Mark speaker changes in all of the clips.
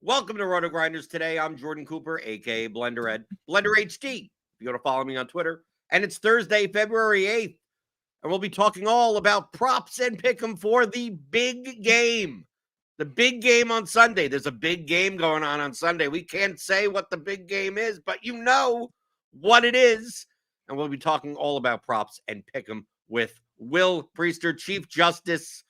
Speaker 1: Welcome to RotoGrinders Today. I'm Jordan Cooper, aka BlenderHD, BlenderHD. If you want to follow me on Twitter, and it's Thursday, February 8th, and we'll be talking all about props and pick'em for the big game. The big game on Sunday. There's a big game going on Sunday. We can't say what the big game is, but you know what it is. And we'll be talking all about props and pick'em with Will Priester, Chief Justice,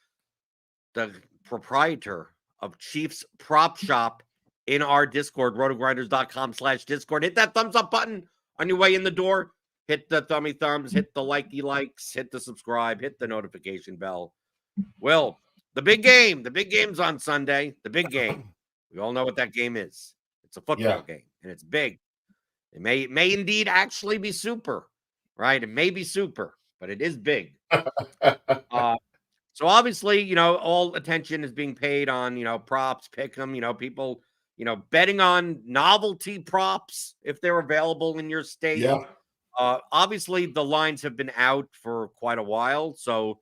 Speaker 1: the proprietor of Chiefs Prop Shop, in our Discord, rotogrinders.com/Discord. Hit that thumbs up button on your way in the door. Hit the thummy thumbs, hit the likey likes, hit the subscribe, hit the notification bell. Well, the big game's on Sunday. The big game. We all know what that game is. It's a football game, and it's big. It may indeed actually be super, right? It may be super, but it is big. So obviously, all attention is being paid on, props, pick 'em, people, betting on novelty props if they're available in your state.
Speaker 2: Yeah.
Speaker 1: Obviously, the lines have been out for quite a while. So,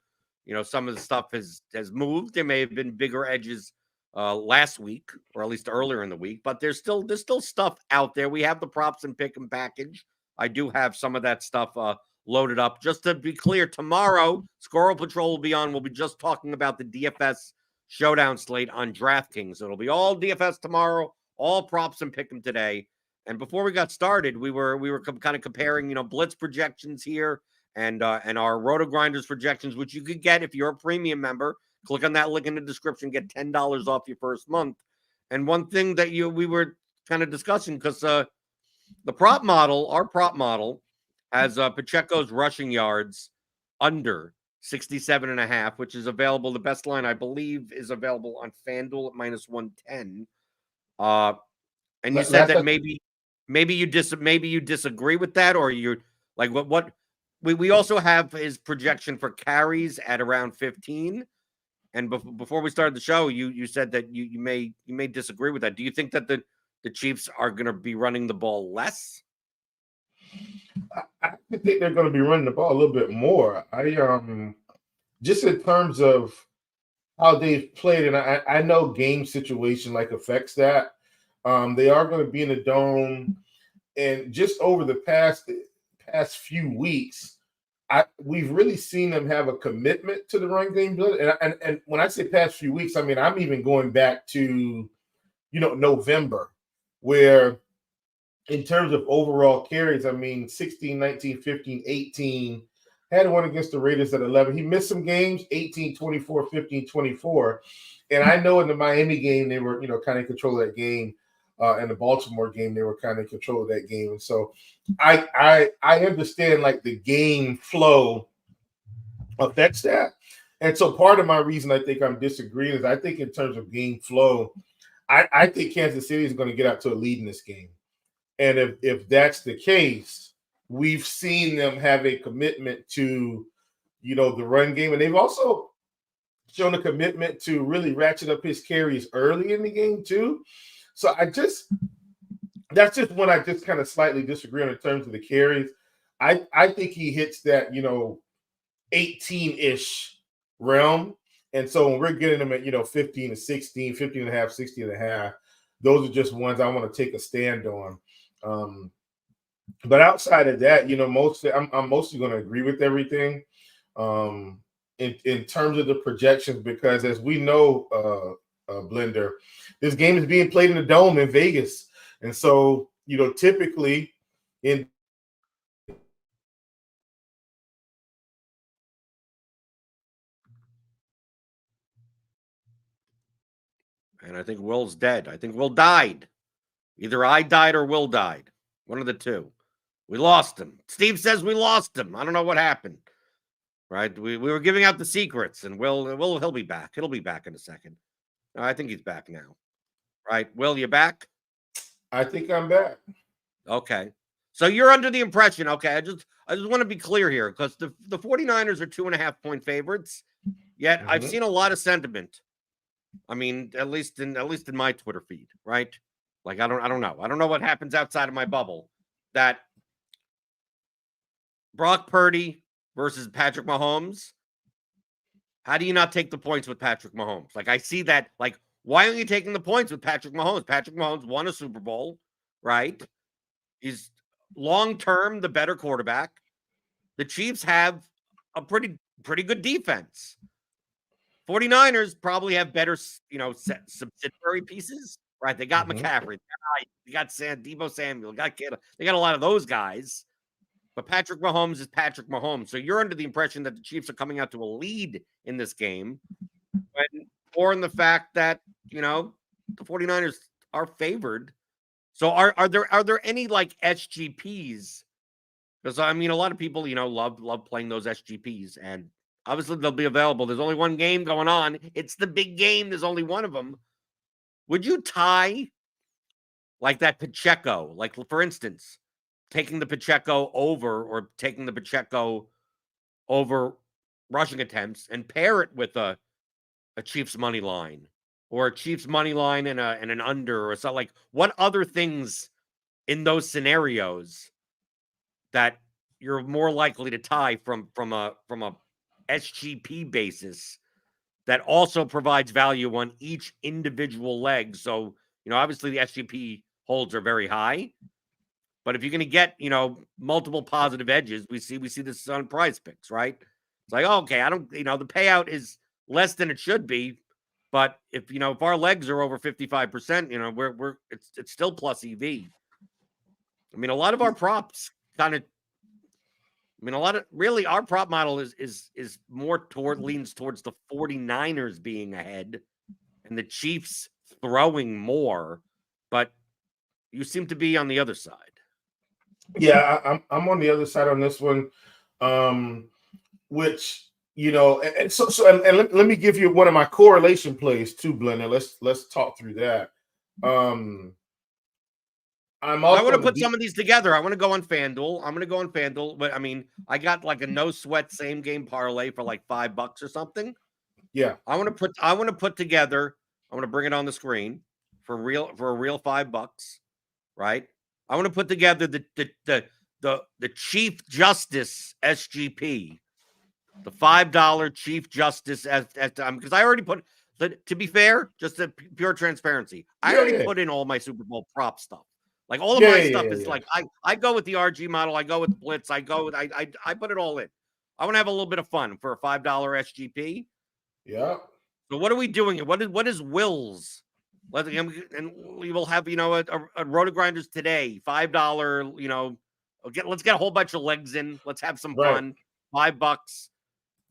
Speaker 1: some of the stuff has moved. There may have been bigger edges last week, or at least earlier in the week, but there's still stuff out there. We have the props and pick 'em package. I do have some of that stuff loaded up. Just to be clear, tomorrow, Squirrel Patrol will be on. We'll be just talking about the DFS showdown slate on DraftKings. It'll be all DFS tomorrow, all props and pick 'em today. And before we got started, we were kind of comparing, blitz projections here and our RotoGrinders projections, which you could get if you're a premium member. Click on that link in the description, get $10 off your first month. And one thing that we were kind of discussing, because our prop model, has Pacheco's rushing yards under 67.5, which is available. The best line, I believe, is available on FanDuel at -110. And you said that maybe you disagree with that, or you're like, what we also have his projection for carries at around 15. And before we started the show, you said that you may disagree with that. Do you think that the Chiefs are going to be running the ball less?
Speaker 2: I think they're going to be running the ball a little bit more. Just in terms of how they've played, and I know game situation affects that. They are going to be in the dome, and just over the past few weeks, we've really seen them have a commitment to the run game. And when I say past few weeks, I mean I'm even going back to November, where in terms of overall carries, 16, 19, 15, 18, had one against the Raiders at 11. He missed some games, 18, 24, 15, 24. And I know in the Miami game, they were, kind of in control of that game. In the Baltimore game, they were kind of in control of that game. And so I understand the game flow affects that. And so part of my reason I think I'm disagreeing is I think in terms of game flow, I think Kansas City is going to get out to a lead in this game. And if that's the case, we've seen them have a commitment to, the run game. And they've also shown a commitment to really ratchet up his carries early in the game too. So that's just when I just kind of slightly disagree on in terms of the carries. I think he hits that, 18-ish realm. And so when we're getting them at, 15 to 16, 15 and a half, 16 and a half, those are just ones I want to take a stand on. But outside of that, I'm mostly going to agree with everything in terms of the projections, because as we know, Blender, this game is being played in the Dome in Vegas. And so, typically in
Speaker 1: And I think Will's dead. I think Will died. Either I died or Will died. One of the two. We lost him. Steve says we lost him. I don't know what happened. Right? We were giving out the secrets, and he'll be back. He'll be back in a second. I think he's back now. Right? Will, you back?
Speaker 2: I think I'm back.
Speaker 1: Okay. So you're under the impression, okay, I just want to be clear here, because the 49ers are 2.5-point favorites, yet I've seen a lot of sentiment. I mean, at least in my Twitter feed, right? I don't know. I don't know what happens outside of my bubble. That Brock Purdy versus Patrick Mahomes. How do you not take the points with Patrick Mahomes? I see that, Why aren't you taking the points with Patrick Mahomes? Patrick Mahomes won a Super Bowl, right? He's long-term the better quarterback. The Chiefs have a pretty good defense. 49ers probably have better, subsidiary pieces, right? They got McCaffrey. They got Deebo Samuel. They got a lot of those guys. But Patrick Mahomes is Patrick Mahomes. So you're under the impression that the Chiefs are coming out to a lead in this game, or in the fact that, the 49ers are favored. So are there any like SGPs? Because I mean, a lot of people, love playing those SGPs, and obviously they'll be available. There's only one game going on. It's the big game. There's only one of them. Would you tie like that Pacheco? Like, for instance, taking the Pacheco over, or taking the Pacheco over rushing attempts, and pair it with a Chiefs money line, or a Chiefs money line and an under, or something. Like, what other things in those scenarios that you're more likely to tie from a SGP basis that also provides value on each individual leg? So, obviously the SGP holds are very high, but if you're going to get, multiple positive edges, we see this on Prize Picks, right? It's like, okay, I don't, the payout is less than it should be, but if our legs are over 55%, it's still plus EV. I mean, a lot of our props our prop model is more leans towards the 49ers being ahead and the Chiefs throwing more, but you seem to be on the other side.
Speaker 2: Yeah, I'm on the other side on this one, which and so let me give you one of my correlation plays too, Blender. Let's talk through that. I
Speaker 1: want to put some of these together. I want to go on FanDuel. But I mean, I got like a no sweat same game parlay for like $5 or something.
Speaker 2: Yeah,
Speaker 1: I want to put together. I want to bring it on the screen for a real $5, right? I want to put together the Chief Justice SGP, the $5 Chief Justice because I already put. To be fair, just a pure transparency, I already put in all my Super Bowl prop stuff. Like, all of my stuff is like, I go with the RG model, I go with Blitz, I put it all in. I want to have a little bit of fun for a $5 SGP.
Speaker 2: Yeah.
Speaker 1: So what are we doing? What is Will's? And we will have, a RotoGrinders Today, $5, let's get a whole bunch of legs in. Let's have some fun. $5.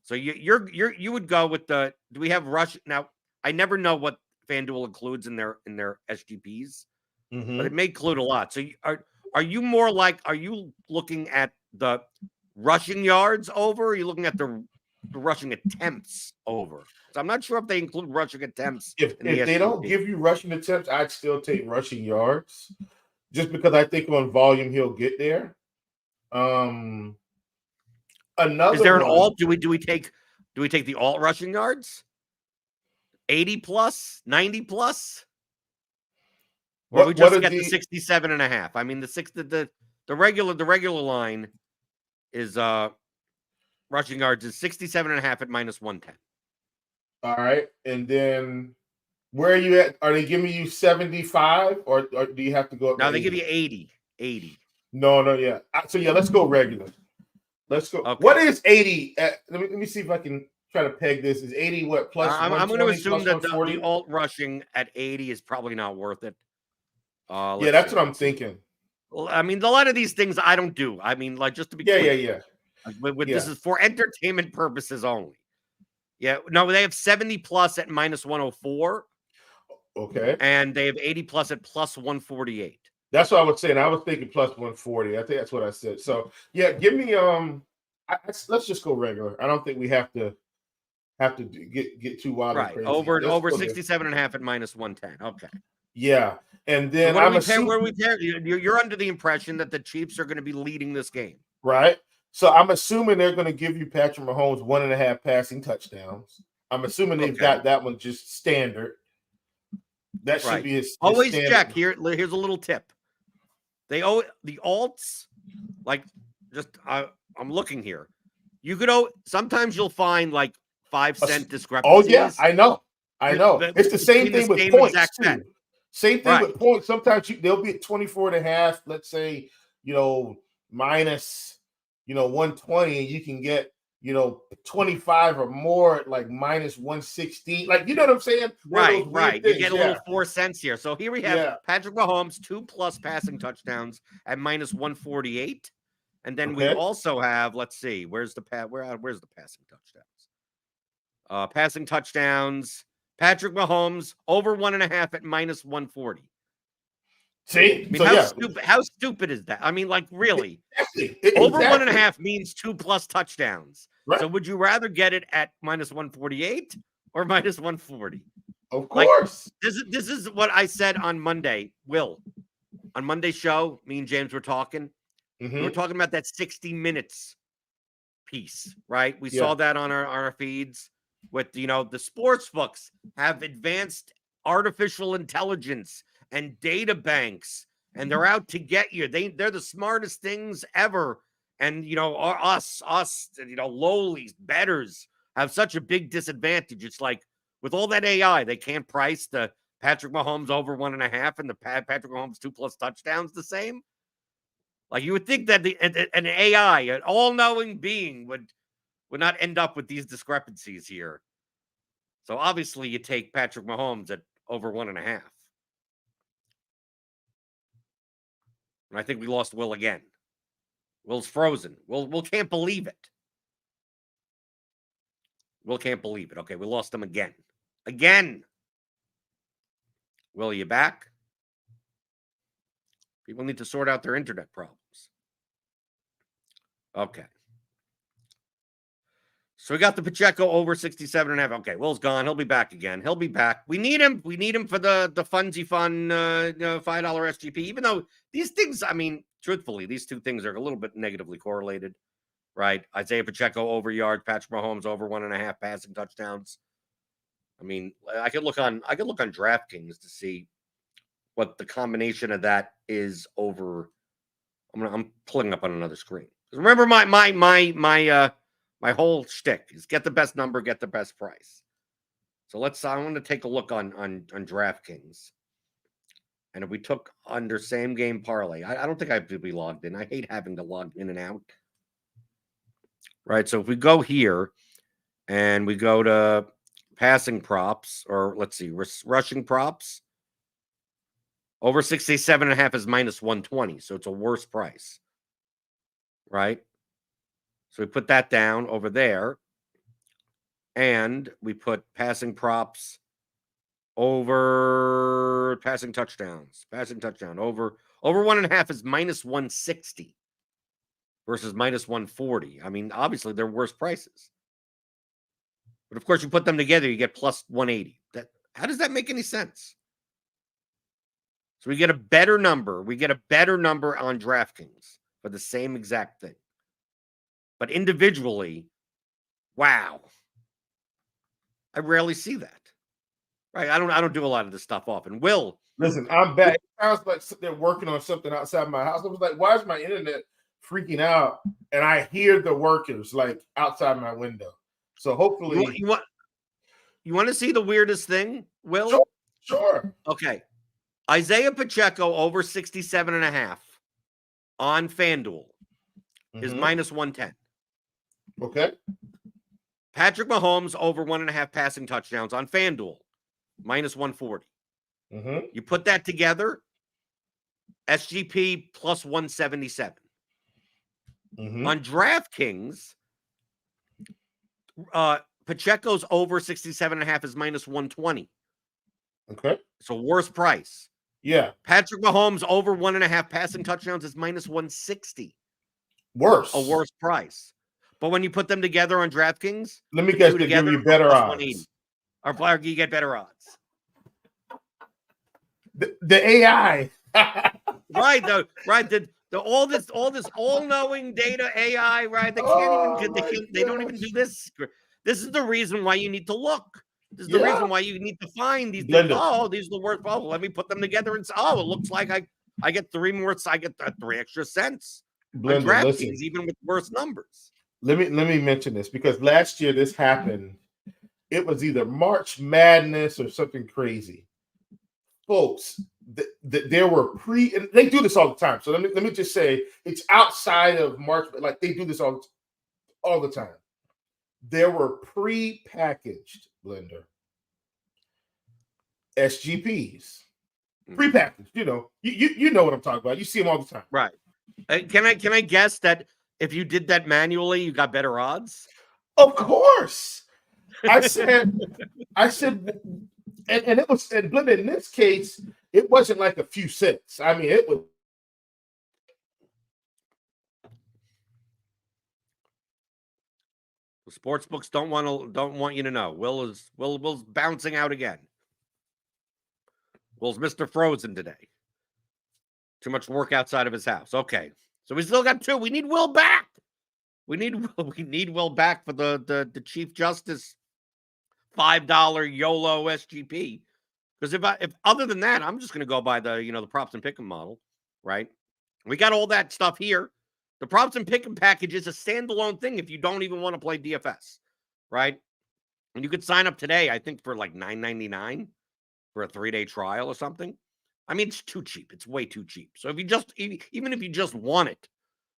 Speaker 1: So you would go with do we have rush? Now, I never know what FanDuel includes in their SGPs. But it may include a lot. So are you more like, are you looking at the rushing yards over, or are you looking at the rushing attempts over? So I'm not sure if they include rushing attempts.
Speaker 2: If they don't give you rushing attempts, I'd still take rushing yards, just because I think on volume he'll get there. Another
Speaker 1: is there an alt? Do we take the alt rushing yards? 80 plus, 90 plus? Or we just get the 67.5. I mean, the regular line is rushing yards is 67.5 at -110.
Speaker 2: All right, and then where are you at? Are they giving you 75, or do you have to go up?
Speaker 1: No, they give you 80. 80.
Speaker 2: No, yeah. So yeah, let's go regular. Let's go. Okay. What is 80? Let me see if I can try to peg this. Is 80 what plus?
Speaker 1: I'm going to assume that the alt rushing at 80 is probably not worth it.
Speaker 2: Yeah, that's what I'm thinking.
Speaker 1: Well, I mean, a lot of these things I don't do. I mean, like, just to be
Speaker 2: clear. Yeah.
Speaker 1: This is for entertainment purposes only. Yeah, no, they have 70 plus at -104.
Speaker 2: Okay.
Speaker 1: And they have 80 plus at +148.
Speaker 2: That's what I was saying. I was thinking +140. I think that's what I said. So yeah, give me let's just go regular. I don't think we have to get too wild and crazy.
Speaker 1: Over 67.5 at -110. Okay.
Speaker 2: Yeah. And then
Speaker 1: so where we pair? You're under the impression that the Chiefs are going to be leading this game.
Speaker 2: Right. So I'm assuming they're going to give you Patrick Mahomes 1.5 passing touchdowns. I'm assuming they've got that one just standard. That should be his
Speaker 1: always
Speaker 2: standard.
Speaker 1: Check. Here's a little tip. The alts, like, just I'm looking here. You could sometimes you'll find like 5 cent discrepancies.
Speaker 2: Oh yeah, I know. I know. It's the same thing with points too. Same thing with points. Sometimes they'll be at 24.5, let's say, minus, 120, and you can get, 25 or more at like minus 116. Like, you know what I'm saying?
Speaker 1: Right. You get a little 4 cents here. So here we have Patrick Mahomes, 2+ passing touchdowns at minus 148. And then we also have, let's see, where's the passing touchdowns? Passing touchdowns, Patrick Mahomes over 1.5 at minus 140.
Speaker 2: See,
Speaker 1: how stupid is that? I mean, like, really, over 1.5 means 2+ touchdowns. Right. So would you rather get it at minus 148 or minus 140?
Speaker 2: Of course.
Speaker 1: Like, this is what I said on Monday, Will. On Monday's show, me and James were talking. Mm-hmm. We were talking about that 60 minutes piece, right? We saw that on our feeds with, the sports books have advanced artificial intelligence and data banks, and they're out to get you. They're the smartest things ever. And, us, lowly bettors have such a big disadvantage. It's like with all that AI, they can't price the Patrick Mahomes over 1.5 and the Patrick Mahomes 2+ touchdowns the same. Like, you would think that an AI, an all-knowing being would not end up with these discrepancies here. So obviously you take Patrick Mahomes at over 1.5. And I think we lost Will again. Will's frozen. Will can't believe it. Will can't believe it. Okay, we lost him again. Again. Will, you back? People need to sort out their internet problems. Okay. So we got the Pacheco over 67.5. Okay, Will's gone. He'll be back again. He'll be back. We need him. We need him for the funsy fun $5 SGP. Even though these things, I mean, truthfully, these two things are a little bit negatively correlated, right? Isaiah Pacheco over yards, Patrick Mahomes over 1.5 passing touchdowns. I mean, I could look on DraftKings to see what the combination of that is over. I'm pulling up on another screen. Remember, my whole shtick is get the best number, get the best price. So I want to take a look on DraftKings. And if we took under same game parlay, I don't think I have to be logged in. I hate having to log in and out. Right. So if we go here and we go to passing props, or let's see, rushing props, over 67.5 is minus 120. So it's a worse price. Right. So we put that down over there, and we put passing props over passing touchdowns. Passing touchdown over 1.5 is minus 160 versus minus 140. I mean, obviously they're worse prices, but of course you put them together, you get plus 180. How does that make any sense? So we get a better number. We get a better number on DraftKings for the same exact thing. But individually, wow, I rarely see that. Right? I don't do a lot of this stuff often. Will,
Speaker 2: listen, I'm back. It sounds like they're working on something outside my house. I was like, why is my internet freaking out? And I hear the workers like outside my window. So hopefully,
Speaker 1: you want to see the weirdest thing, Will?
Speaker 2: Sure.
Speaker 1: Okay, Isaiah Pacheco over 67.5 on FanDuel is minus 110.
Speaker 2: Okay.
Speaker 1: Patrick Mahomes over 1.5 passing touchdowns on FanDuel, minus 140. You put that together, SGP plus 177. On DraftKings, Pacheco's over 67.5 is minus 120.
Speaker 2: Okay.
Speaker 1: So worse price.
Speaker 2: Yeah.
Speaker 1: Patrick Mahomes over 1.5 passing touchdowns is minus 160.
Speaker 2: Worse.
Speaker 1: A worse price. But when you put them together on DraftKings,
Speaker 2: let me guess, they give you better odds.
Speaker 1: Or you get better odds.
Speaker 2: The AI.
Speaker 1: Right. All this all-knowing data AI, right? They can't even they don't even do this. This is the reason why you need to look. This is the reason why you need to find these things. Oh, these are the worst. Oh, let me put them together and say, oh, it looks like I get 3 more. I get 3 extra cents.
Speaker 2: Blender,
Speaker 1: listen, even with worse numbers.
Speaker 2: Let me mention this because last year this happened. It was either March Madness or something crazy. Folks, there were and they do this all the time. So let me just say, it's outside of March, but like they do this all the time. There were pre-packaged Blender SGPs, pre-packaged. You know what I'm talking about. You see them all the time,
Speaker 1: right? Can I guess that if you did that manually, you got better odds?
Speaker 2: Of course. I said, and it was, and Blender in this case, it wasn't like a few cents. I mean, it was.
Speaker 1: The sports books don't want you to know. Will's bouncing out again. Will's Mr. Frozen today. Too much work outside of his house. Okay, so we still got 2. We need Will back. We need Will back for the Chief Justice $5 YOLO SGP. Because if other than that, I'm just going to go by the props and pick'em model, right? We got all that stuff here. The props and pick'em package is a standalone thing if you don't even want to play DFS, right? And you could sign up today, I think, for like $9.99 for a 3-day trial or something. I mean, it's too cheap. It's way too cheap. So if you just even if you just want it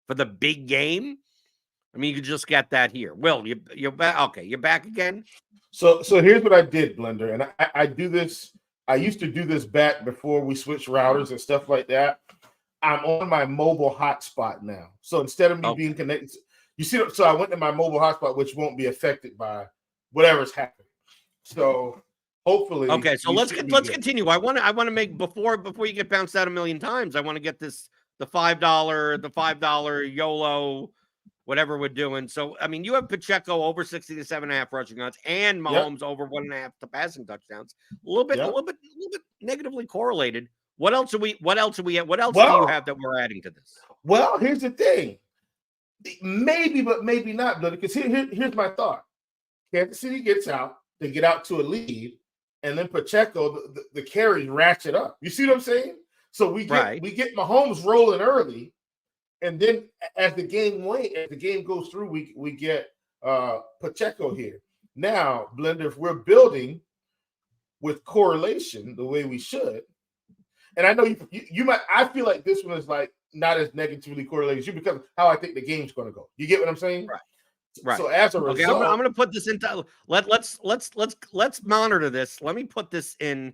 Speaker 1: for the big game, I mean, you could just get that here. Will, you're back? Okay, you're back again.
Speaker 2: So here's what I did, Blender, and I do this. I used to do this back before we switched routers and stuff like that. I'm on my mobile hotspot now. So instead of me being connected, you see, so I went to my mobile hotspot, which won't be affected by whatever's happening. So hopefully,
Speaker 1: okay. So let's continue. I want to make before you get bounced out a million times. I want to get the $5 YOLO, whatever we're doing. So I mean, you have Pacheco over 60 to 7.5 rushing yards, and Mahomes over 1.5 to passing touchdowns. A little bit negatively correlated. What else do you have that we're adding to this?
Speaker 2: Well, here's the thing. Maybe, but maybe not, because here's my thought. Kansas City gets out, they get out to a lead, and then Pacheco, the carries ratchet up. You see what I'm saying? So we get Mahomes rolling early, and then as the game goes through, we get Pacheco here. Now, Blender, if we're building with correlation the way we should, and I know you might. I feel like this one is like not as negatively correlated as you because of how I think the game's going to go. You get what I'm saying?
Speaker 1: Right.
Speaker 2: So as a result,
Speaker 1: I'm going to put this into. Let's monitor this. Let me put this in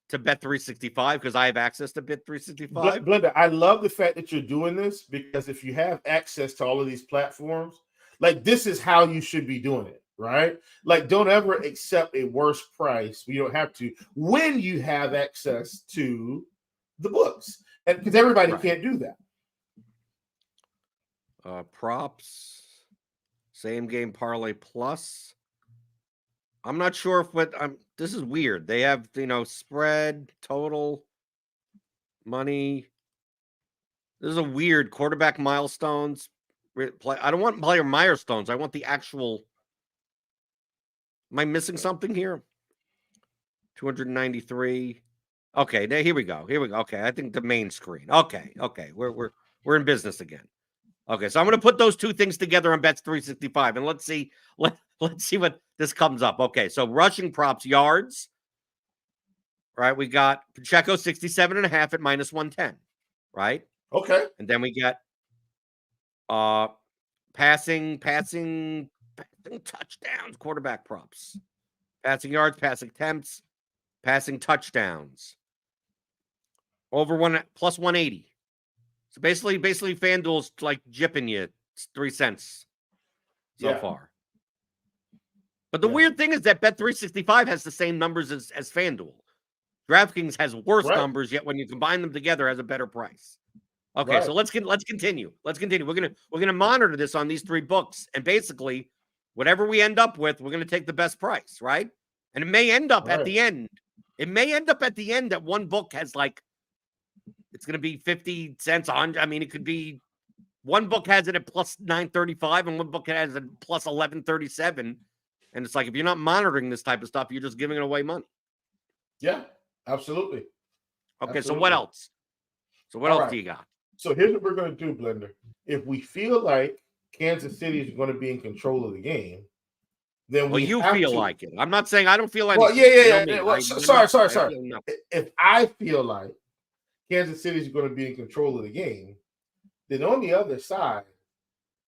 Speaker 1: to Bet365 because I have access to Bet365.
Speaker 2: Blender, I love the fact that you're doing this because if you have access to all of these platforms, like this is how you should be doing it. Right? Like, don't ever accept a worse price. You don't have to when you have access to the books, and because everybody can't do that.
Speaker 1: Props, same game parlay plus. I'm not sure if this is weird. They have spread, total, money. This is a weird quarterback milestones. I don't want player milestones. I want the actual. Am I missing something here? 293. Okay, here we go. Okay, I think the main screen. Okay. We're in business again. Okay, so I'm going to put those two things together on Bet365, and let's see what this comes up. Okay, so rushing props yards. Right, we got Pacheco 67.5 at -110. Right.
Speaker 2: Okay,
Speaker 1: and then we get passing touchdowns, quarterback props, passing yards, passing attempts, passing touchdowns. Over plus 180. So basically FanDuel's like jipping you 3 cents so far. But the weird thing is that Bet365 has the same numbers as FanDuel. DraftKings has worse numbers, yet when you combine them together, has a better price. Okay, so let's continue. We're gonna monitor this on these 3 books, and basically, whatever we end up with, we're gonna take the best price, right? And it may end up at the end. It may end up at the end that one book has like it's gonna be 50 cents on. I mean, it could be one book has it at plus 935, and one book has it plus 1137. And it's like if you're not monitoring this type of stuff, you're just giving away money.
Speaker 2: Yeah, absolutely.
Speaker 1: Okay, so what else? So what else do you got?
Speaker 2: So here's what we're going to do, Blender. If we feel like Kansas City is going to be in control of the game, then
Speaker 1: Well,
Speaker 2: we
Speaker 1: you
Speaker 2: have
Speaker 1: feel
Speaker 2: to.
Speaker 1: like it. I'm not saying I don't feel
Speaker 2: Well,
Speaker 1: anything. You know me.
Speaker 2: yeah. Well,
Speaker 1: I
Speaker 2: sorry.
Speaker 1: feel nothing.
Speaker 2: If I feel like Kansas City is going to be in control of the game, then on the other side,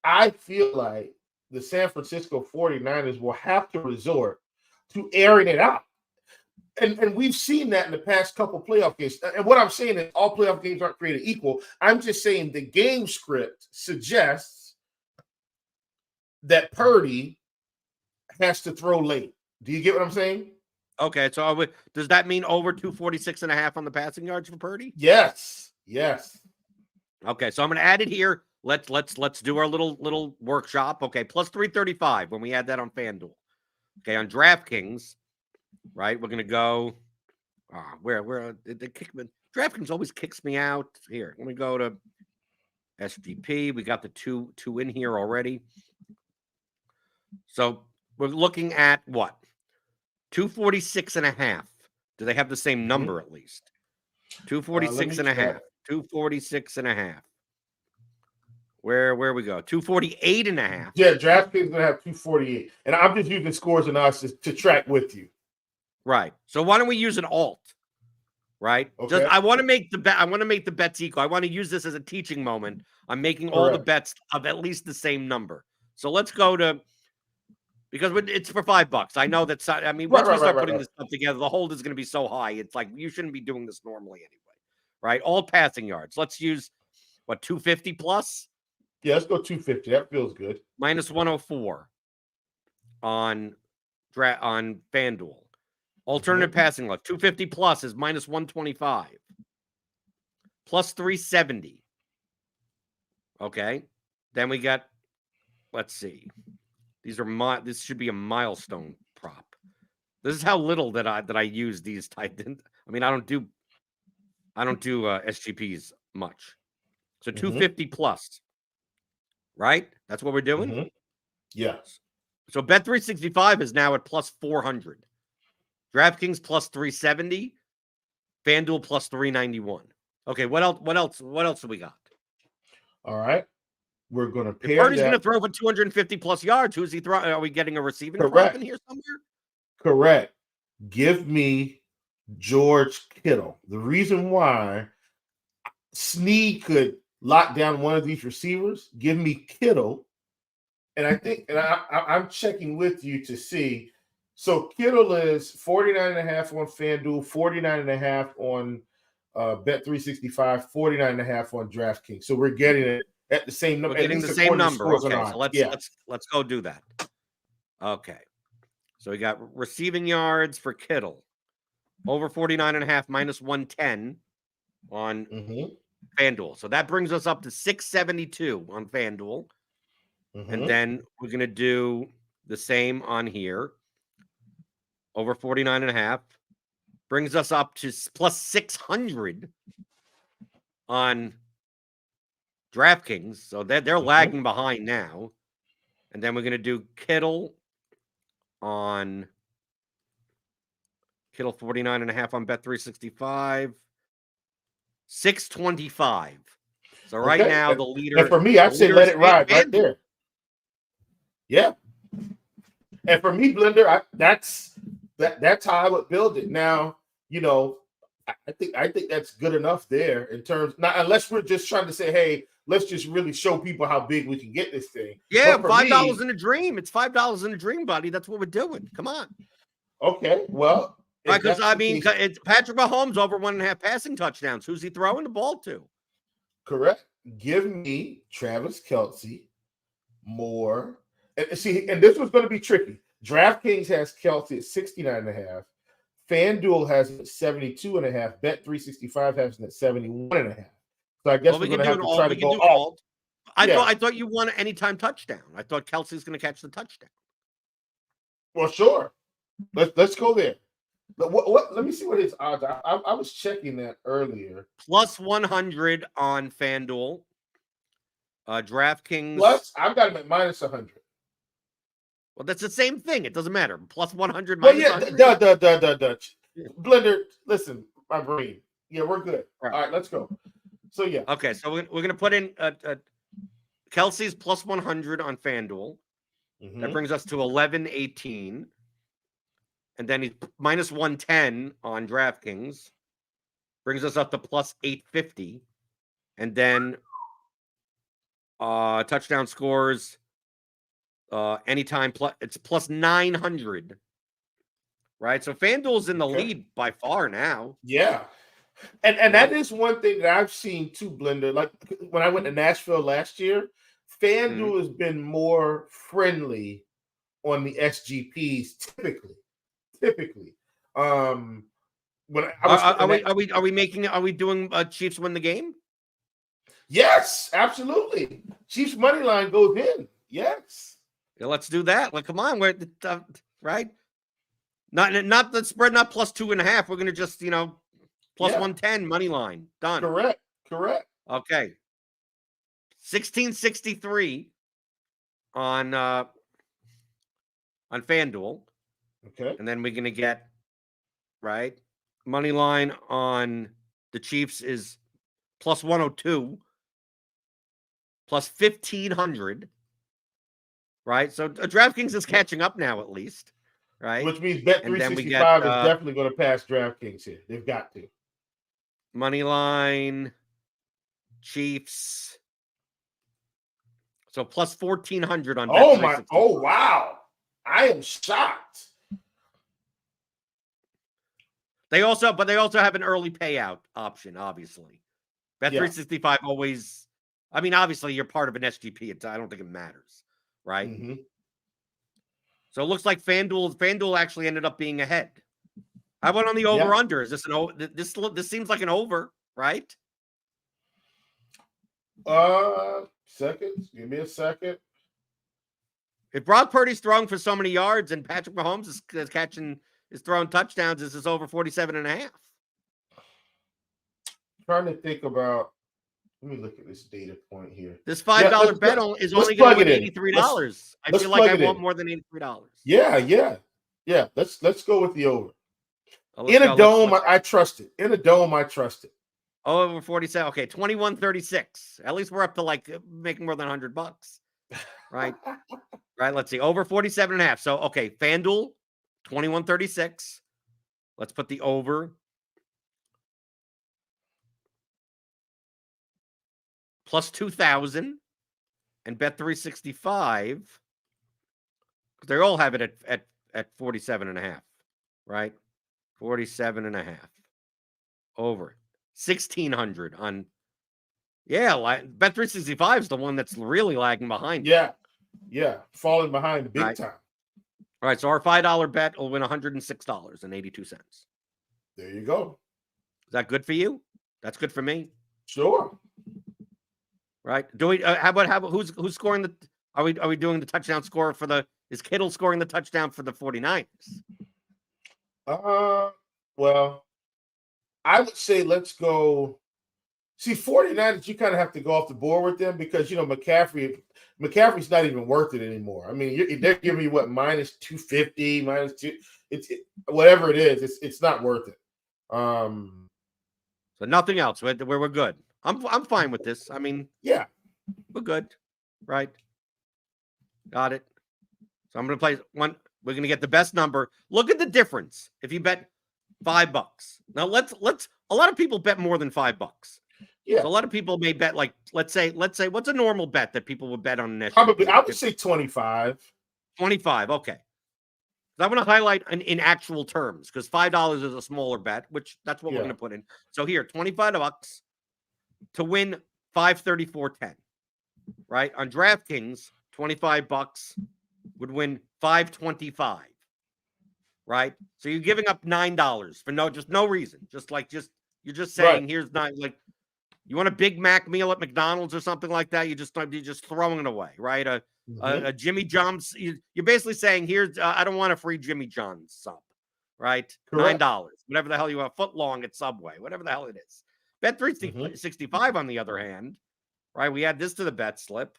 Speaker 2: I feel like the San Francisco 49ers will have to resort to airing it out. And we've seen that in the past couple playoff games. And what I'm saying is all playoff games aren't created equal. I'm just saying the game script suggests that Purdy has to throw late. Do you get what I'm saying?
Speaker 1: Okay, so does that mean over 246.5 on the passing yards for Purdy?
Speaker 2: Yes.
Speaker 1: Okay, so I'm going to add it here. Let's do our little workshop. Okay, plus 335 when we add that on FanDuel. Okay, on DraftKings, right? We're going to go. Where the kickman? DraftKings always kicks me out. Here, let me go to SGP. We got the two in here already. So we're looking at what? 246.5. Do they have the same number at least? 246.5. 246.5. Where we go? 248.5.
Speaker 2: Yeah, DraftKings gonna have 248, and I'm just using scores and odds to track with you.
Speaker 1: Right. So why don't we use an alt? Right.
Speaker 2: Okay.
Speaker 1: I want to make the bet. I want to make the bets equal. I want to use this as a teaching moment. I'm making all the bets of at least the same number. So let's go to. Because it's for $5. I know that's. I mean, once we start putting this stuff together, the hold is going to be so high. It's like you shouldn't be doing this normally anyway, right? All passing yards. Let's use what 250 plus.
Speaker 2: Yeah, let's go 250. That feels good.
Speaker 1: Minus 104 on FanDuel. Alternative passing luck. 250 plus is minus 125. Plus 370. Okay. Then we got. Let's see. This should be a milestone prop. This is how little that I use these typed in. I mean, I don't do SGPs much. So 250 plus, right? That's what we're doing.
Speaker 2: Yeah.
Speaker 1: So Bet365 is now at plus 400. DraftKings plus 370. FanDuel plus 391. Okay, what else do we got?
Speaker 2: All right. We're going to pair
Speaker 1: Purdy's going to throw for 250 plus yards. Who's he throwing? Are we getting a receiving prop in here somewhere?
Speaker 2: Correct. Give me George Kittle. The reason why Snead could lock down one of these receivers, give me Kittle. And I think, and I'm checking with you to see. So Kittle is 49.5 on FanDuel, 49.5 on Bet365, 49.5 on DraftKings. So we're getting it at the same number.
Speaker 1: We're getting the same number. Okay, so let's go do that. Okay. So we got receiving yards for Kittle. Over 49.5 minus 110 on FanDuel. So that brings us up to 672 on FanDuel. And then we're going to do the same on here. Over 49.5. Brings us up to plus 600 on DraftKings. So they're lagging behind now. And then we're going to do Kittle on Kittle 49.5 on Bet365. 625. So right now the leader.
Speaker 2: And for me, I'd say let it ride right there. Yeah. And for me, Blender, that's how I would build it. Now, you know, I think that's good enough there in terms. Now, unless we're just trying to say, hey, let's just really show people how big we can get this thing.
Speaker 1: Yeah, $5 in a dream. It's $5 in a dream, buddy. That's what we're doing. Come on.
Speaker 2: Okay, well,
Speaker 1: because I mean, it's Patrick Mahomes over 1.5 passing touchdowns. Who's he throwing the ball to?
Speaker 2: Correct. Give me Travis Kelce more. And see, and this was going to be tricky. DraftKings has Kelce at 69.5. FanDuel has it at 72.5. Bet365 has it at 71.5. So I guess we're going to have to try to go alt.
Speaker 1: I thought you won an anytime touchdown. I thought Kelsey's going to catch the touchdown.
Speaker 2: Well, sure. Let's go there. What? Let me see what his odds are. I was checking that earlier.
Speaker 1: Plus 100 on FanDuel. DraftKings.
Speaker 2: Plus, I've got him at minus 100.
Speaker 1: Well, that's the same thing. It doesn't matter. Plus 100,
Speaker 2: well,
Speaker 1: minus
Speaker 2: yeah,
Speaker 1: 100.
Speaker 2: Blender, listen, my brain. Yeah, we're good. All right, let's go. So, yeah.
Speaker 1: Okay, so we're going to put in Kelsey's plus 100 on FanDuel. That brings us to 1118. And then he's minus 110 on DraftKings. Brings us up to plus 850. And then touchdown scores anytime it's plus 900. Right? So FanDuel's in the lead by far now.
Speaker 2: Yeah. And that is one thing that I've seen too, Blender. Like when I went to Nashville last year, FanDuel has been more friendly on the SGPs typically. When I was
Speaker 1: are we doing Chiefs win the game?
Speaker 2: Yes, absolutely. Chiefs money line goes in. Yes.
Speaker 1: Yeah, let's do that. Like, come on, we're right. Not the spread, not plus 2.5. We're gonna just plus 110 money line. Done.
Speaker 2: Correct.
Speaker 1: Okay. 1663 on FanDuel.
Speaker 2: Okay.
Speaker 1: And then we're gonna get money line on the Chiefs is plus 102, plus 1500. Right. So DraftKings is catching up now, at least. Right.
Speaker 2: Which means Bet365 is definitely going to pass DraftKings here. They've got to.
Speaker 1: Money line, Chiefs. So plus 1400 on Bet365.
Speaker 2: Oh, wow. I am shocked.
Speaker 1: They also have an early payout option, obviously. Bet365 always, obviously you're part of an SGP. I don't think it matters, right?
Speaker 2: Mm-hmm.
Speaker 1: So it looks like FanDuel actually ended up being ahead. How about on the over-under? Is this this seems like an over, right?
Speaker 2: Seconds. Give me a second.
Speaker 1: If Brock Purdy's throwing for so many yards and Patrick Mahomes is throwing touchdowns, this is over 47.5.
Speaker 2: Trying to think about. Let me look at this data point here.
Speaker 1: This $5 bet is only going to win $83. I feel like I want more than $83.
Speaker 2: Yeah. Let's go with the over. In a dome, I trust it.
Speaker 1: Over 47. Okay, 21.36. At least we're up to making more than $100, right? Right. Let's see. Over 47.5. So okay, FanDuel 21.36. Let's put the over. Plus 2,000 and Bet365. They all have it at 47.5, right? 47.5. Over 1,600 on. Yeah, Bet365 is the one that's really lagging behind.
Speaker 2: Yeah, falling behind big time.
Speaker 1: All right, so our $5 bet will win $106.82.
Speaker 2: There you go.
Speaker 1: Is that good for you? That's good for me.
Speaker 2: Sure.
Speaker 1: Right? Do we? How about who's scoring the? Are we doing the touchdown score for the? Is Kittle scoring the touchdown for the 49ers?
Speaker 2: Well, I would say let's go. See, 49ers, you kind of have to go off the board with them because McCaffrey's not even worth it anymore. They're giving you what, minus 250, minus 2. Whatever it is, it's not worth it.
Speaker 1: So nothing else. We're good. I'm fine with this.
Speaker 2: Yeah,
Speaker 1: we're good, right? Got it. So I'm going to play one. We're going to get the best number. Look at the difference. If you bet $5 now, let's. A lot of people bet more than $5.
Speaker 2: Yeah,
Speaker 1: so a lot of people may bet let's say what's a normal bet that people would bet on an SGP?
Speaker 2: Probably I would say 25.
Speaker 1: 25. Okay. I want to highlight in actual terms because $5 is a smaller bet, which that's what we're going to put in. So here, $25 to win 534.10, right? On DraftKings, $25 would win 525, right? So you're giving up $9 for no reason. You're just saying here's not you want a Big Mac meal at McDonald's or something like that. You're just throwing it away, right? A Jimmy John's. You're basically saying here's I don't want a free Jimmy John's sub, right?
Speaker 2: Correct.
Speaker 1: $9, whatever the hell you want, a foot long at Subway, whatever the hell it is. Bet365 on the other hand, right? We add this to the bet slip,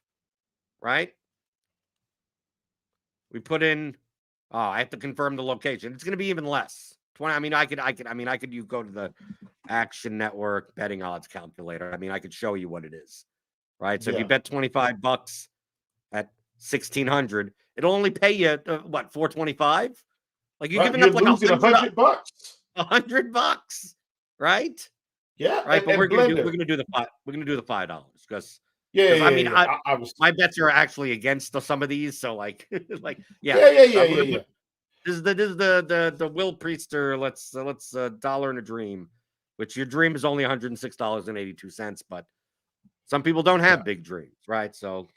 Speaker 1: right? We put in. Oh, I have to confirm the location. It's going to be even less. 20. I could you go to the Action Network betting odds calculator. I could show you what it is, right? So if you bet $25 at 1,600. It'll only pay you what, 425? Like you're
Speaker 2: Right,
Speaker 1: giving
Speaker 2: you're
Speaker 1: up like
Speaker 2: losing $100.
Speaker 1: $100, right?
Speaker 2: Yeah,
Speaker 1: Right, but
Speaker 2: and Blender.
Speaker 1: we're gonna do the $5
Speaker 2: Yeah,
Speaker 1: because I
Speaker 2: yeah,
Speaker 1: mean
Speaker 2: yeah. I was.
Speaker 1: my bets are actually against some of these, so like like yeah.
Speaker 2: Yeah, yeah,
Speaker 1: So
Speaker 2: yeah,
Speaker 1: I'm
Speaker 2: yeah,
Speaker 1: gonna
Speaker 2: yeah.
Speaker 1: put this is the Will Priester. Let's dollar and a dream, which your dream is only $106.82, but some people don't
Speaker 2: Yeah.
Speaker 1: have big dreams, right? So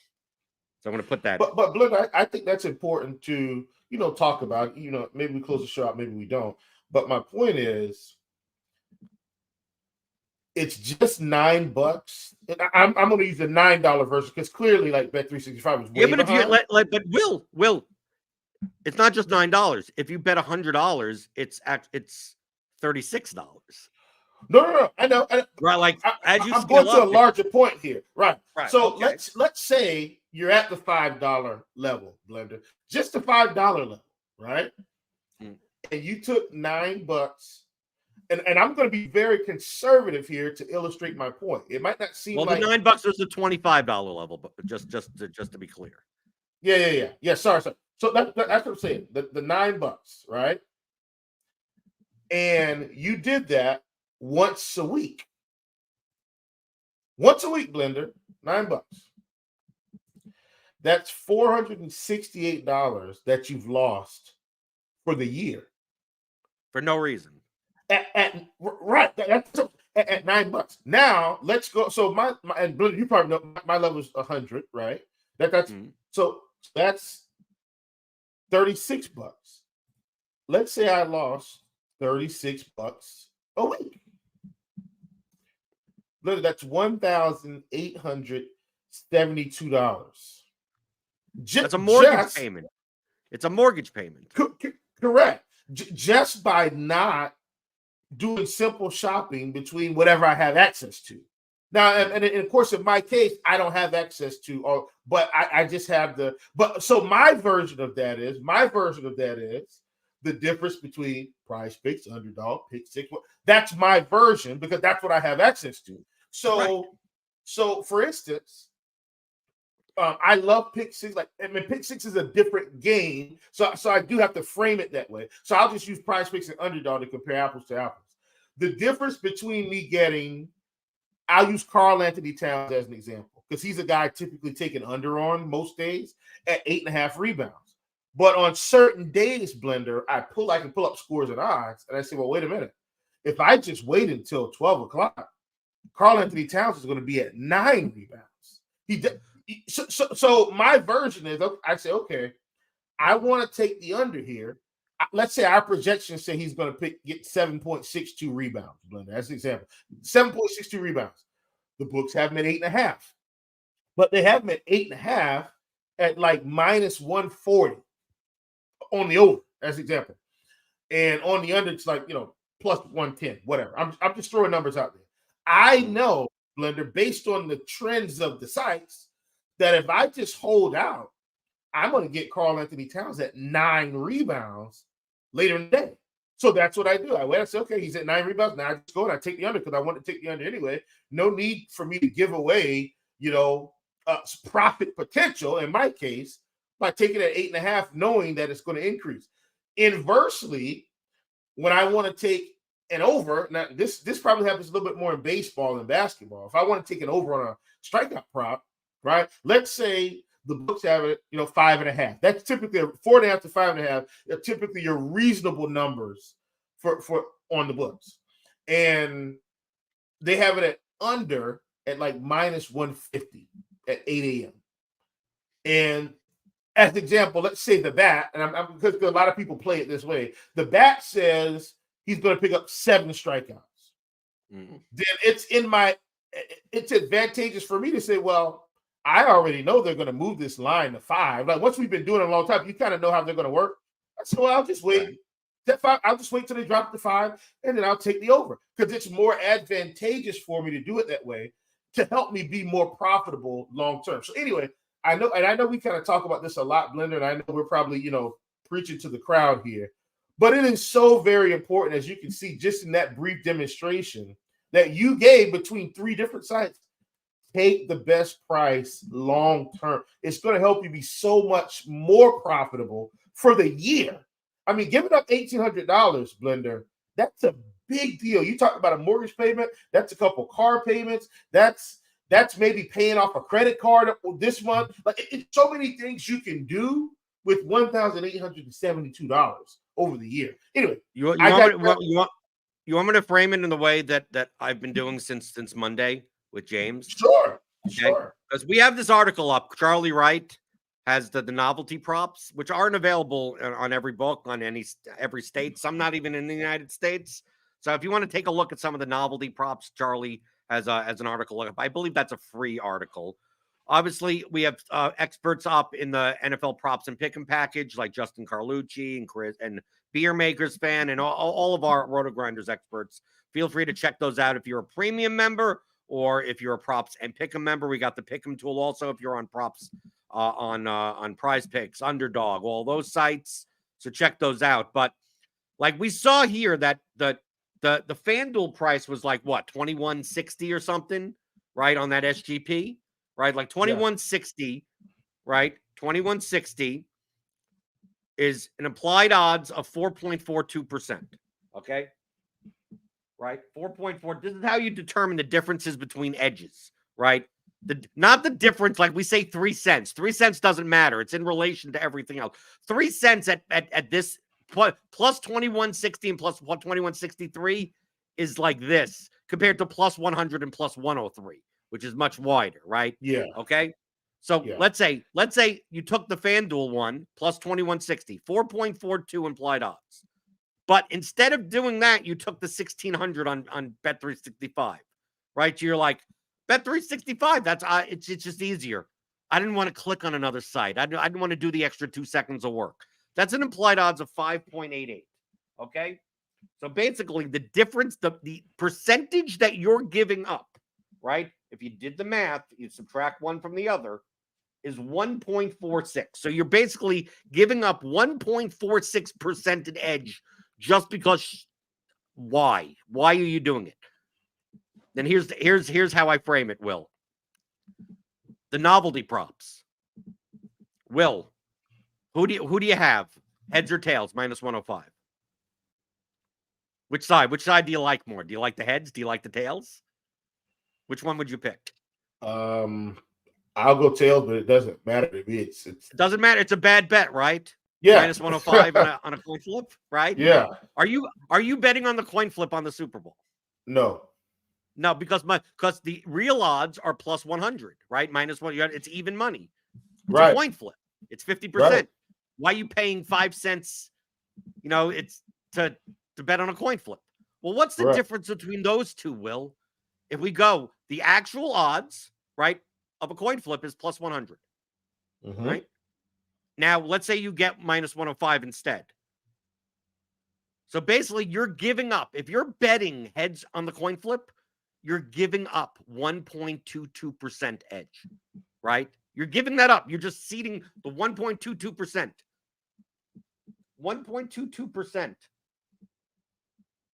Speaker 1: I'm gonna put that in.
Speaker 2: But Blender, I think that's important to talk about. Maybe we close the show out, maybe we don't. But my point is, it's just $9. And I'm going to use the $9 version because clearly, like Bet365 is way
Speaker 1: Yeah, but if you
Speaker 2: behind.
Speaker 1: but Will, it's not just $9. If you bet $100, it's $36.
Speaker 2: No. I know.
Speaker 1: Right, like as you
Speaker 2: I'm going
Speaker 1: scale
Speaker 2: to a
Speaker 1: up,
Speaker 2: larger point here. Right.
Speaker 1: right?
Speaker 2: So
Speaker 1: Okay.
Speaker 2: let's say you're at the $5 level, Blender, just the $5 level, right?
Speaker 1: Mm.
Speaker 2: And you took $9. And I'm going to be very conservative here to illustrate my point. It might not seem
Speaker 1: Well,
Speaker 2: like
Speaker 1: the $9 was the $25 level, but just to be clear.
Speaker 2: Yeah. Sorry. So that's what I'm saying. The $9, right? And you did that once a week. Once a week, Blender, $9. That's $468 that you've lost for the year.
Speaker 1: For no reason.
Speaker 2: Right. That's at $9. Now let's go. So my and Blender, you probably know my level is 100, right? That's so that's $36. Let's say I lost $36 a week. Look, that's $1,872.
Speaker 1: That's a mortgage payment. It's a mortgage payment.
Speaker 2: Correct. Just by not doing simple shopping between whatever I have access to. Now, and of course, in my case, I don't have access to, but I just have so my version of that is the difference between Prize Picks, Underdog, Pick Six. That's my version because that's what I have access to. So,
Speaker 1: right.
Speaker 2: So for instance, I love Pick Six. Pick Six is a different game, so I do have to frame it that way. So I'll just use Prize Picks and Underdog to compare apples to apples. The difference between me getting, I'll use Karl Anthony Towns as an example because he's a guy typically taking under on most days at 8.5 rebounds. But on certain days, Blender, I can pull up scores and odds, and I say, well, wait a minute. If I just wait until 12 o'clock, Karl Anthony Towns is going to be at 9 rebounds. So my version is, I say, okay, I want to take the under here. Let's say our projections say he's going to get 7.62 rebounds, Blender. That's an example. 7.62 rebounds. The books have him at 8.5. But they have him at 8.5 at like minus 140 on the over, as an example. And on the under, it's like, plus 110, whatever. I'm just throwing numbers out there. I know, Blender, based on the trends of the sites, that if I just hold out, I'm going to get Karl Anthony Towns at 9 rebounds later in the day. So that's what I do. I wait, I say, okay, he's at 9 rebounds. Now I just go and I take the under because I want to take the under anyway. No need for me to give away, profit potential in my case by taking it at 8.5, knowing that it's going to increase. Inversely, when I want to take an over, now this probably happens a little bit more in baseball than basketball. If I want to take an over on a strikeout prop, right? Let's say the books have it, 5.5. That's typically 4.5 to 5.5. They're typically your reasonable numbers for on the books, and they have it at under at like minus 150 at 8 a.m. And as an example, let's say the bat, and I'm because a lot of people play it this way. The bat says he's going to pick up 7 strikeouts. Then it's advantageous for me to say, well, I already know they're going to move this line to 5. Like once we've been doing it a long time, you kind of know how they're going to work. I said, well, I'll just wait. Right. I'll just wait till they drop to 5, and then I'll take the over because it's more advantageous for me to do it that way to help me be more profitable long term. So anyway, I know we kind of talk about this a lot, Blender, and I know we're probably preaching to the crowd here, but it is so very important, as you can see just in that brief demonstration that you gave between 3 different sites. take the best price long term. It's going to help you be so much more profitable for the year. I mean, giving up $1,800, Blender, that's a big deal. You talk about a mortgage payment, that's a couple car payments, that's maybe paying off a credit card this month. Like it's so many things you can do with $1,872 over the year. Anyway,
Speaker 1: you want me to frame it in the way that I've been doing since Monday with James?
Speaker 2: Sure.
Speaker 1: Because we have this article up. Charlie Wright has the novelty props, which aren't available on every book on every state. Some not even in the United States. So if you want to take a look at some of the novelty props, Charlie has an article up. I believe that's a free article. Obviously, we have experts up in the NFL props and pick 'em package, like Justin Carlucci and Chris and Beer Makers Fan and all of our RotoGrinders experts. Feel free to check those out if you're a premium member or if you're a props and pick 'em member. We got the pick 'em tool also if you're on props on Prize Picks, Underdog, all those sites. So check those out. But like we saw here that the FanDuel price was like what, $21.60 or something, right, on that SGP, right? Like $21.60, right? $21.60 is an implied odds of 4.42%. Okay, right? 4.4. This is how you determine the differences between edges, right? Not the difference, like we say 3 cents. 3 cents doesn't matter. It's in relation to everything else. 3 cents at this plus 21.60 and plus 21.63 is like this compared to plus 100 and plus 103, which is much wider, right?
Speaker 2: Yeah.
Speaker 1: Okay. So let's say you took the FanDuel one plus 21.60, 4.42 implied odds. But instead of doing that, you took the 1,600 on Bet365, right? So you're like, Bet365, that's it's just easier. I didn't want to click on another site. I didn't want to do the extra 2 seconds of work. That's an implied odds of 5.88. Okay. So basically, the difference, the percentage that you're giving up, right? If you did the math, you subtract one from the other, is 1.46. So you're basically giving up 1.46% in edge just because. Why? Why are you doing it? Then here's how I frame it, Will. The novelty props. Will, who do you have? Heads or tails? Minus 105. Which side? Which side do you like more? Do you like the heads? Do you like the tails? Which one would you pick?
Speaker 2: I'll go tails, but it doesn't matter to me. It
Speaker 1: doesn't matter. It's a bad bet, right?
Speaker 2: Yeah.
Speaker 1: Minus 105 on a coin flip, right?
Speaker 2: Yeah.
Speaker 1: Are you betting on the coin flip on the Super Bowl?
Speaker 2: No,
Speaker 1: because the real odds are plus 100, right? Minus one, it's even money. It's
Speaker 2: right.
Speaker 1: a coin flip. It's 50%.
Speaker 2: Right.
Speaker 1: Why are you paying 5 cents? It's to bet on a coin flip. Well, what's the difference between those two, Will? If we go, the actual odds, right, of a coin flip is plus 100, right? Now, let's say you get minus 105 instead. So basically, you're giving up. If you're betting heads on the coin flip, you're giving up 1.22% edge, right? You're giving that up. You're just ceding the 1.22%. 1.22%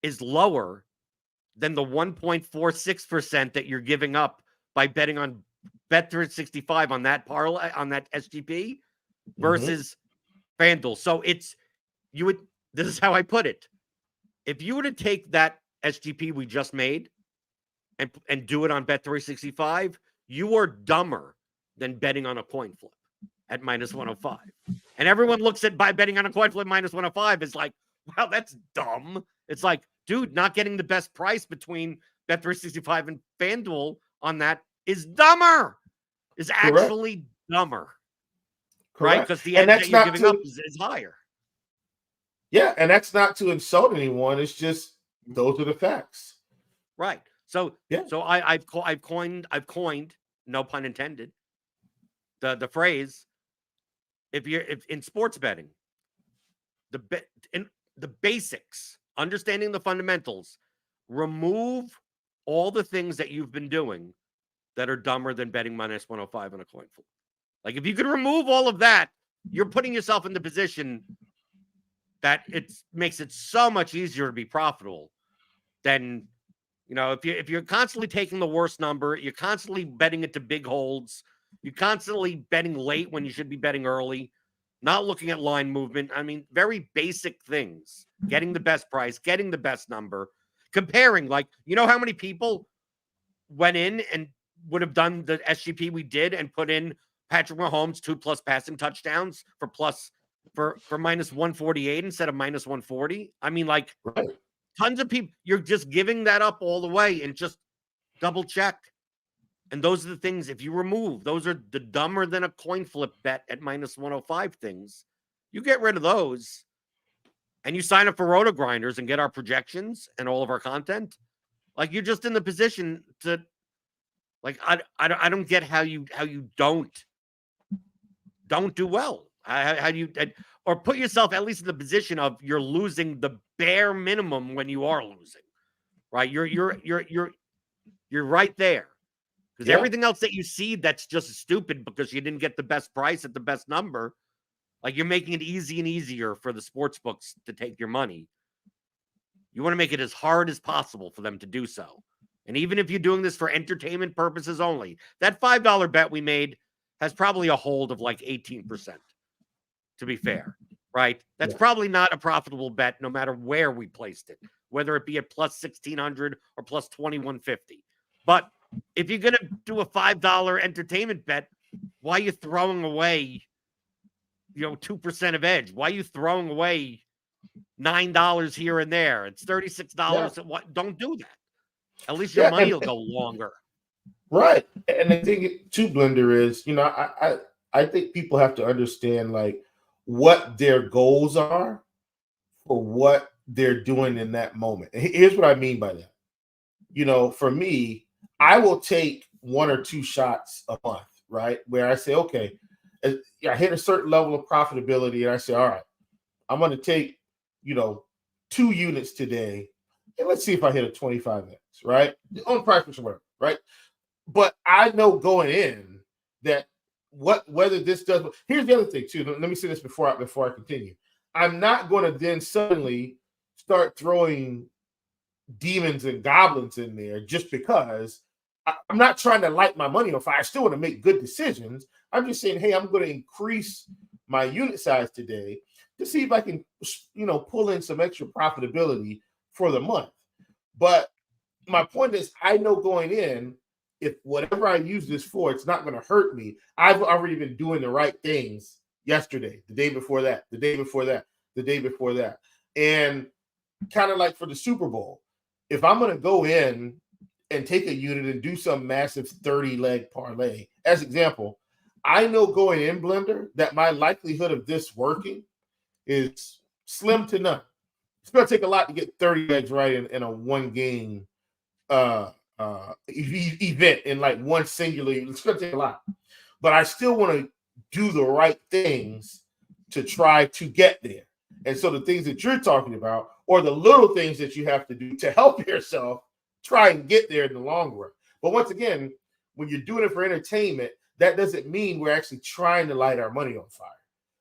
Speaker 1: is lower than the 1.46% that you're giving up by betting on Bet365 on that parlay, on that SGP versus FanDuel. So this is how I put it. If you were to take that SGP we just made and do it on Bet365, you are dumber than betting on a coin flip at minus 105. And everyone looks at by betting on a coin flip minus 105 is like, wow, that's dumb. It's like, dude, not getting the best price between Bet365 and FanDuel on that is dumber. Is actually dumber. Correct. Right? Because the edge that you're giving up is higher.
Speaker 2: Yeah, and that's not to insult anyone. It's just those are the facts.
Speaker 1: Right. So I've coined, no pun intended, the phrase, if in sports betting, the basics, understanding the fundamentals, remove all the things that you've been doing that are dumber than betting minus 105 on a coin flip. Like if you could remove all of that, you're putting yourself in the position that it makes it so much easier to be profitable than You know, if you're constantly taking the worst number, you're constantly betting into big holds, you're constantly betting late when you should be betting early, not looking at line movement. I mean, very basic things. Getting the best price, getting the best number, comparing. Like, you know how many people went in and would have done the SGP we did and put in Patrick Mahomes 2+ passing touchdowns for minus 148 instead of minus 140. I mean, like,
Speaker 2: Right.
Speaker 1: tons of people, you're just giving that up all the way and just double check. And those are the things, if you remove, those are the dumber than a coin flip bet at minus 105 things. You get rid of those and you sign up for RotoGrinders and get our projections and all of our content. Like, you're just in the position to, like, I don't get how you don't do well. How do you, or put yourself at least in the position of you're losing the bare minimum when you are losing, right? You're right there, because everything else that you see that's just stupid because you didn't get the best price at the best number. Like, you're making it easy and easier for the sports books to take your money. You want to make it as hard as possible for them to do so. And even if you're doing this for entertainment purposes only, that $5 bet we made has probably a hold of like 18%, to be fair, right? That's probably not a profitable bet no matter where we placed it, whether it be at plus 1,600 or plus 2,150. But if you're going to do a $5 entertainment bet, why are you throwing away, 2% of edge? Why are you throwing away $9 here and there? It's $36. What? Don't do that. At least your money will go longer.
Speaker 2: Right. And the thing too, Blender, is, I think people have to understand, like, what their goals are for what they're doing in that moment. And here's what I mean by that. For me, I will take 1 or 2 shots a month, right? Where I say, okay, I hit a certain level of profitability and I say, all right, I'm going to take, 2 units today. And let's see if I hit a 25x, right? On practice or whatever, right? But I know going in that whether this does. Here's the other thing too. Let me say this before I continue. I'm not going to then suddenly start throwing demons and goblins in there just because. I'm not trying to light my money on fire. I still want to make good decisions. I'm just saying, hey, I'm going to increase my unit size today to see if I can, pull in some extra profitability for the month. But my point is, I know going in, if whatever I use this for, it's not going to hurt me. I've already been doing the right things yesterday, the day before that, the day before that, the day before that. And kind of like for the Super Bowl, if I'm going to go in and take a unit and do some massive 30-leg parlay, as example, I know going in, Blender, that my likelihood of this working is slim to none. It's going to take a lot to get 30 legs right in a one-game event, in like one singular. It's going to take a lot. But I still want to do the right things to try to get there. And so the things that you're talking about, or the little things that you have to do to help yourself try and get there in the long run. But once again, when you're doing it for entertainment, that doesn't mean we're actually trying to light our money on fire.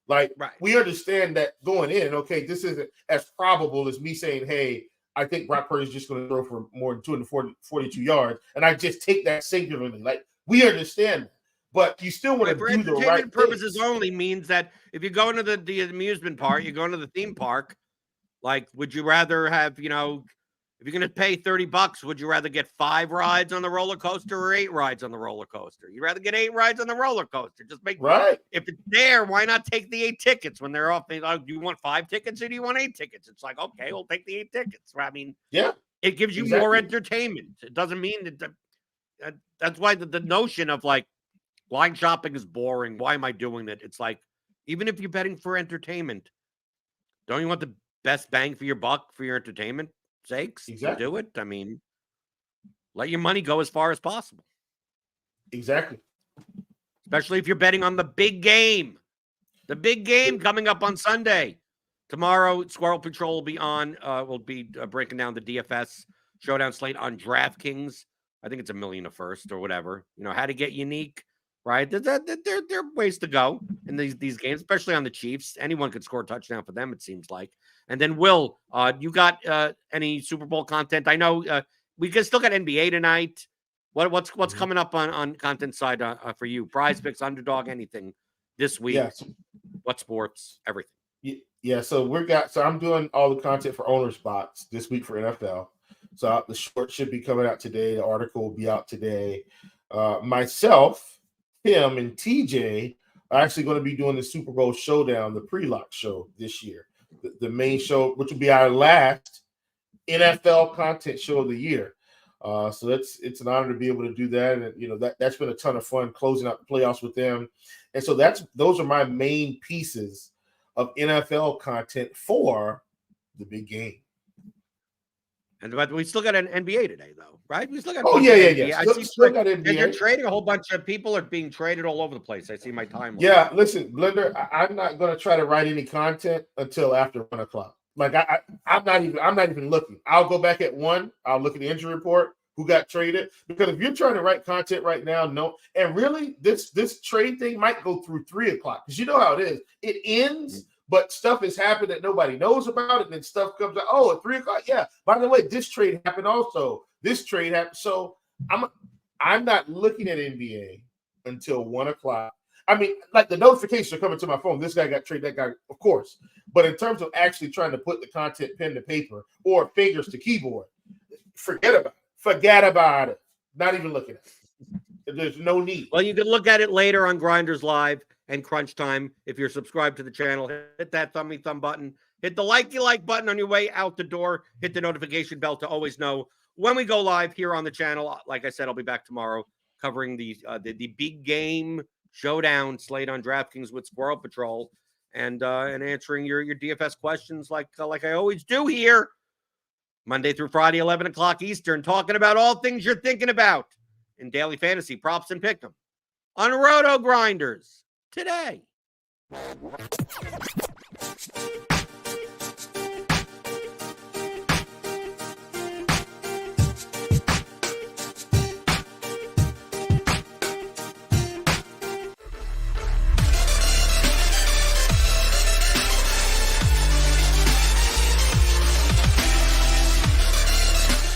Speaker 2: Like, we understand that going in, okay, this isn't as probable as me saying, hey, I think Brock Purdy's just going to throw for more than 242 yards, and I just take that singularly. Like, we understand that. But you still want to do the right
Speaker 1: purposes
Speaker 2: things.
Speaker 1: only means that if you're going to the amusement park, you're going to the theme park, like, would you rather have, if you're going to pay $30, would you rather get 5 rides on the roller coaster or 8 rides on the roller coaster? You'd rather get 8 rides on the roller coaster. Just make
Speaker 2: right.
Speaker 1: If it's there, why not take the 8 tickets when they're off? Do you want 5 tickets or do you want 8 tickets? It's like, okay, we'll take the 8 tickets. I mean, it gives you more entertainment. It doesn't mean that. That's why the notion of like line shopping is boring. Why am I doing it? It's like, even if you're betting for entertainment, don't you want the best bang for your buck for your entertainment sakes?
Speaker 2: Exactly.
Speaker 1: Do it. I mean, let your money go as far as possible.
Speaker 2: Exactly.
Speaker 1: Especially if you're betting on the big game. The big game coming up on Sunday. Tomorrow, Squirrel Patrol will be on. We'll be breaking down the DFS showdown slate on DraftKings. I think it's $1 million a first or whatever. How to get unique, right? There are ways to go in these games, especially on the Chiefs. Anyone could score a touchdown for them, it seems like. And then, Will, you got any Super Bowl content? I know we can still got NBA tonight. What's coming up on content side for you? Prize Picks, Underdog, anything this week?
Speaker 2: Yes.
Speaker 1: What sports? Everything.
Speaker 2: Yeah. So I'm doing all the content for Owner Spots this week for NFL. So the short should be coming out today. The article will be out today. Myself, Tim, and TJ are actually going to be doing the Super Bowl Showdown, the pre-lock show this year. The main show, which will be our last NFL content show of the year. So it's an honor to be able to do that, and that's been a ton of fun closing out the playoffs with them. And so those are my main pieces of NFL content for the big game.
Speaker 1: But we still got an NBA today, though, right? We still got.
Speaker 2: Yeah.
Speaker 1: I
Speaker 2: Still got NBA.
Speaker 1: You're trading a whole bunch of people are being traded all over the place. I see my timeline.
Speaker 2: Yeah, listen, Blender, I'm not going to try to write any content until after 1 o'clock. Like I'm not even looking. I'll go back at 1. I'll look at the injury report, who got traded. Because if you're trying to write content right now, no. And really, this trade thing might go through 3 o'clock because you know how it is. It ends. But stuff has happened that nobody knows about, and then stuff comes out. Oh, at 3 o'clock, yeah. By the way, this trade happened also. This trade happened. So I'm not looking at NBA until 1 o'clock. I mean, like the notifications are coming to my phone. This guy got traded, that guy, of course. But in terms of actually trying to put the content pen to paper or fingers to keyboard, forget about it. Forget about it. Not even looking at it. There's no need.
Speaker 1: Well, you can look at it later on Grinders Live and Crunch Time. If you're subscribed to the channel, hit that thumb button. Hit the like button on your way out the door. Hit the notification bell to always know when we go live here on the channel. Like I said, I'll be back tomorrow covering the big game showdown slate on DraftKings with Squirrel Patrol and answering your DFS questions like I always do here. Monday through Friday, 11 o'clock Eastern, talking about all things you're thinking about in daily fantasy, props, and pick'em on RotoGrinders Today.